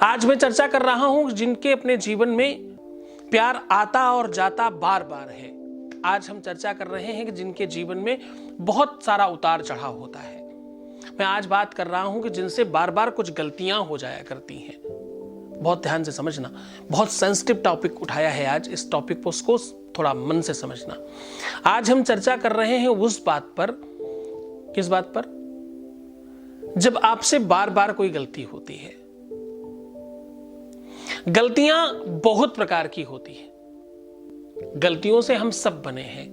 आज मैं चर्चा कर रहा हूं जिनके अपने जीवन में प्यार आता और जाता बार बार है। आज हम चर्चा कर रहे हैं कि जिनके जीवन में बहुत सारा उतार चढ़ाव होता है। मैं आज बात कर रहा हूं कि जिनसे बार बार कुछ गलतियां हो जाया करती हैं। बहुत ध्यान से समझना, बहुत सेंसिटिव टॉपिक उठाया है आज। इस टॉपिक को उसको थोड़ा मन से समझना। आज हम चर्चा कर रहे हैं उस बात पर, किस बात पर? जब आपसे बार बार कोई गलती होती है। गलतियां बहुत प्रकार की होती हैं। गलतियों से हम सब बने हैं।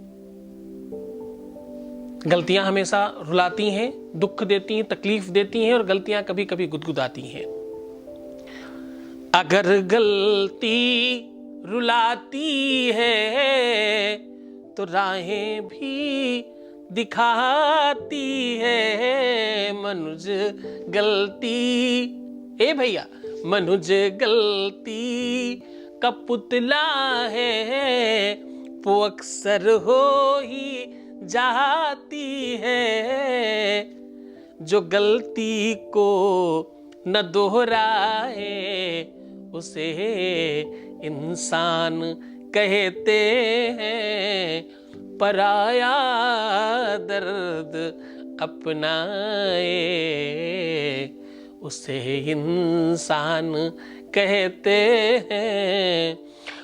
गलतियां हमेशा रुलाती हैं, दुख देती हैं, तकलीफ देती हैं और गलतियां कभी कभी गुदगुदाती हैं। अगर गलती रुलाती है तो राहें भी दिखाती है। मनुज गलती, ए भैया, मनुज गलती का पुतला है, वो अक्सर हो ही जाती है। जो गलती को न दोहराए उसे इंसान कहते हैं। पराया दर्द अपनाए उसे इंसान कहते हैं।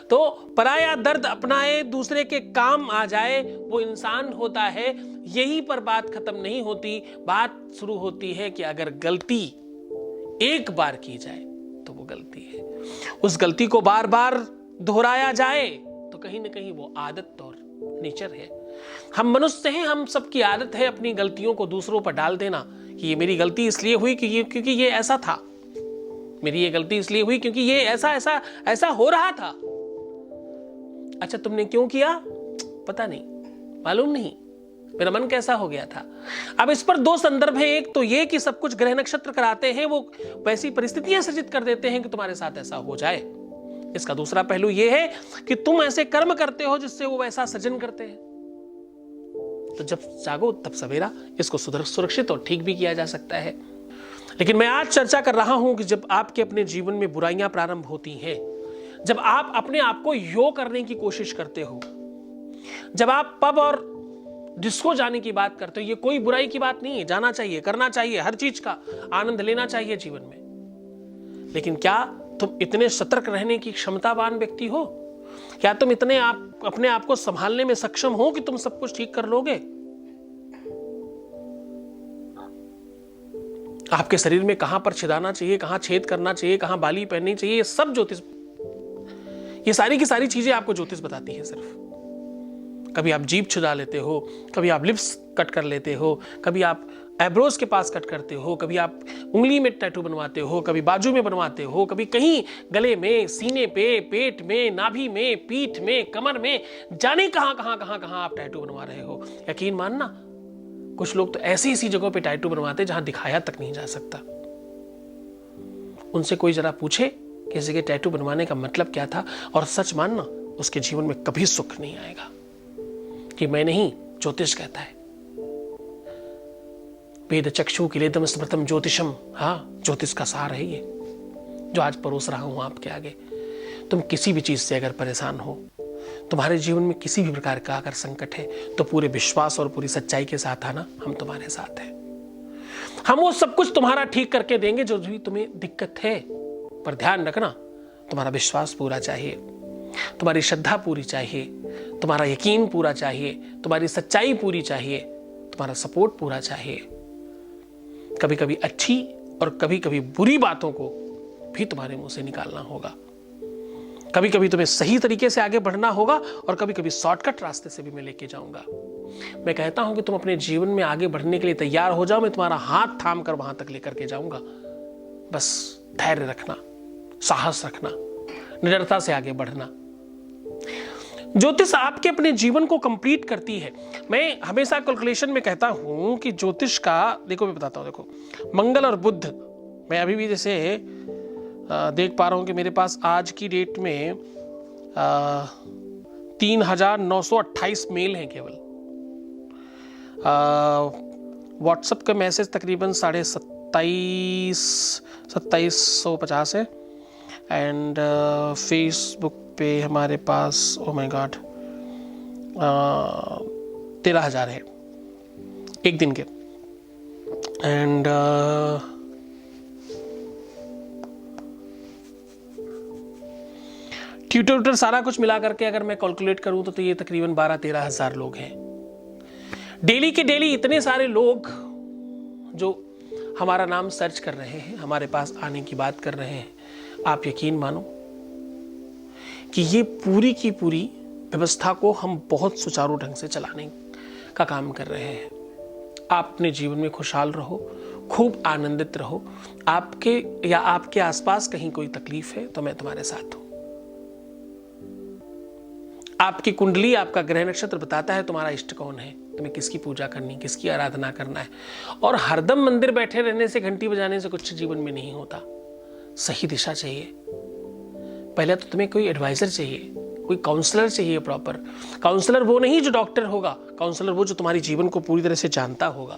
तो पराया दर्द अपनाए, दूसरे के काम आ जाए, वो इंसान होता है। यही पर बात खत्म नहीं होती। बात शुरू होती है कि अगर गलती एक बार की जाए तो वो गलती है। उस गलती को बार बार दोहराया जाए तो कहीं ना कहीं वो आदत और नेचर है। हम मनुष्य हैं, हम सबकी आदत है अपनी गलतियों को दूसरों पर डाल देना कि ये मेरी गलती इसलिए हुई क्योंकि ये ऐसा था। मेरी ये गलती इसलिए हुई क्योंकि ये ऐसा ऐसा ऐसा हो रहा था। अच्छा, तुमने क्यों किया? पता नहीं, मालूम नहीं, मेरा मन कैसा हो गया था। अब इस पर दो संदर्भ है। एक तो ये कि सब कुछ ग्रह नक्षत्र कराते हैं, वो वैसी परिस्थितियां सृजित कर देते हैं कि तुम्हारे साथ ऐसा हो जाए। इसका दूसरा पहलू ये है कि तुम ऐसे कर्म करते हो जिससे वो वैसा सृजन करते हैं। तो जब जागो तब सवेरा। इसको सुरक्षित और ठीक भी किया जा सकता है। लेकिन मैं आज चर्चा कर रहा हूं कि जब आपके अपने जीवन में बुराइयां प्रारंभ होती हैं, जब आप अपने आप को यो करने की कोशिश करते हो, जब आप पब और डिस्को जाने की बात करते हो, ये कोई बुराई की बात नहीं है। जाना चाहिए, करना चाहिए, हर चीज का आनंद लेना चाहिए जीवन में। लेकिन क्या तुम इतने सतर्क रहने की क्षमतावान व्यक्ति हो? क्या तुम इतने अपने आप को संभालने में सक्षम हो कि तुम सब कुछ ठीक कर लोगे? आपके शरीर में कहां पर छिदाना चाहिए, कहां छेद करना चाहिए, कहां बाली पहननी चाहिए, ये सब ज्योतिष, ये सारी की सारी चीजें आपको ज्योतिष बताती है। सिर्फ कभी आप जीभ छुदा लेते हो, कभी आप लिप्स कट कर लेते हो, कभी आप एब्रोज के पास कट करते हो, कभी आप उंगली में टैटू बनवाते हो, कभी बाजू में बनवाते हो, कभी कहीं गले में, सीने पे, पेट में, नाभि में, पीठ में, कमर में, जाने कहां कहां कहां कहां आप टैटू बनवा रहे हो। यकीन मानना, कुछ लोग तो ऐसी ऐसी जगहों पे टैटू बनवाते जहां दिखाया तक नहीं जा सकता। उनसे कोई जरा पूछे किसी के टैटू बनवाने का मतलब क्या था, और सच मानना उसके जीवन में कभी सुख नहीं आएगा। कि मैं नहीं, ज्योतिष कहता है। वेद चक्षु किलेदम स्मृतम ज्योतिषम। हाँ, ज्योतिष का सार है ये जो आज परोस रहा हूं आपके आगे। तुम किसी भी चीज से अगर परेशान हो, तुम्हारे जीवन में किसी भी प्रकार का अगर संकट है, तो पूरे विश्वास और पूरी सच्चाई के साथ आना, हम तुम्हारे साथ हैं। हम वो सब कुछ तुम्हारा ठीक करके देंगे जो भी तुम्हें दिक्कत है। पर ध्यान रखना, तुम्हारा विश्वास पूरा चाहिए, तुम्हारी श्रद्धा पूरी चाहिए, तुम्हारा यकीन पूरा चाहिए, तुम्हारी सच्चाई पूरी चाहिए, तुम्हारा सपोर्ट पूरा चाहिए। कभी कभी अच्छी और कभी कभी बुरी बातों को भी तुम्हारे मुंह से निकालना होगा। कभी कभी तुम्हें सही तरीके से आगे बढ़ना होगा और कभी कभी शॉर्टकट रास्ते से भी मैं लेके जाऊंगा। मैं कहता हूं कि तुम अपने जीवन में आगे बढ़ने के लिए तैयार हो जाओ। मैं तुम्हारा हाथ थाम कर वहां तक लेकर के जाऊंगा। बस धैर्य रखना, साहस रखना, निडरता से आगे बढ़ना। ज्योतिष आपके अपने जीवन को कंप्लीट करती है। मैं हमेशा कैलकुलेशन में कहता हूं कि ज्योतिष का, देखो मैं बताता हूं, देखो मंगल और बुध, मैं अभी भी जैसे देख पा रहा हूं कि मेरे पास आज की डेट में 3928 मेल हैं केवल। व्हाट्सएप का मैसेज तकरीबन 2750 है। एंड फेसबुक पे हमारे पास ओ माय गॉड 13,000 है एक दिन के। एंड ट्विटर सारा कुछ मिला करके अगर मैं कैलकुलेट करूं तो ये तकरीबन 12-13 हज़ार लोग हैं। डेली के डेली इतने सारे लोग जो हमारा नाम सर्च कर रहे हैं, हमारे पास आने की बात कर रहे हैं। आप यकीन मानो कि ये पूरी की पूरी व्यवस्था को हम बहुत सुचारू ढंग से चलाने का काम कर रहे हैं। आप अपने जीवन में खुशहाल रहो, खूब आनंदित रहो। आपके या आपके आसपास कहीं कोई तकलीफ है तो मैं तुम्हारे साथ हूं। आपकी कुंडली, आपका ग्रह नक्षत्र बताता है तुम्हारा इष्ट कौन है, तुम्हें किसकी पूजा करनी, किसकी आराधना करना है। और हरदम मंदिर बैठे रहने से, घंटी बजाने से कुछ जीवन में नहीं होता। सही दिशा चाहिए। पहले तो तुम्हें कोई एडवाइजर चाहिए, कोई काउंसलर चाहिए। प्रॉपर काउंसलर वो नहीं जो डॉक्टर होगा, काउंसलर वो जो तुम्हारी जीवन को पूरी तरह से जानता होगा।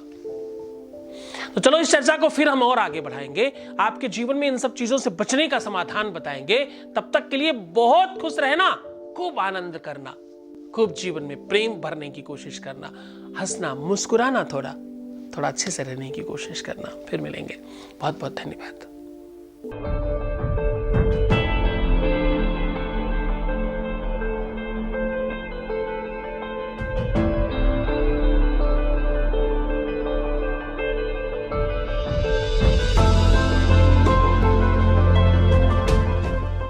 तो चलो इस चर्चा को फिर हम और आगे बढ़ाएंगे, आपके जीवन में इन सब चीजों से बचने का समाधान बताएंगे। तब तक के लिए बहुत खुश रहना, खूब आनंद करना, खूब जीवन में प्रेम भरने की कोशिश करना, हंसना, मुस्कुराना, थोड़ा अच्छे से रहने की कोशिश करना। फिर मिलेंगे। बहुत बहुत धन्यवाद।